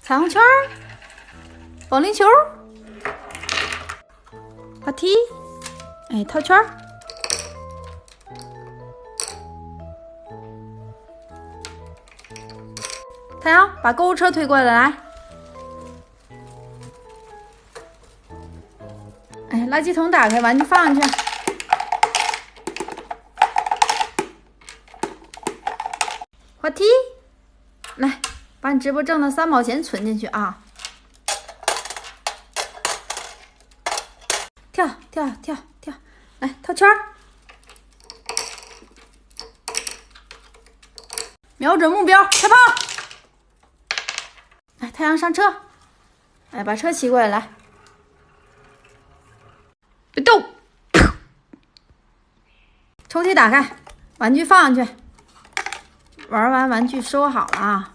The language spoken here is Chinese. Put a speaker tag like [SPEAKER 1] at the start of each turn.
[SPEAKER 1] 彩虹圈、保龄球、滑梯，哎，套圈。太阳，把购物车推过来，来。哎，垃圾桶打开，玩具放上去。滑梯，来，把你直播挣的3毛钱存进去啊！跳跳跳跳，来套圈儿，瞄准目标，开炮！来，太阳上车，哎，把车骑过来，来，别动！抽屉打开，玩具放上去。玩完玩具收好了啊。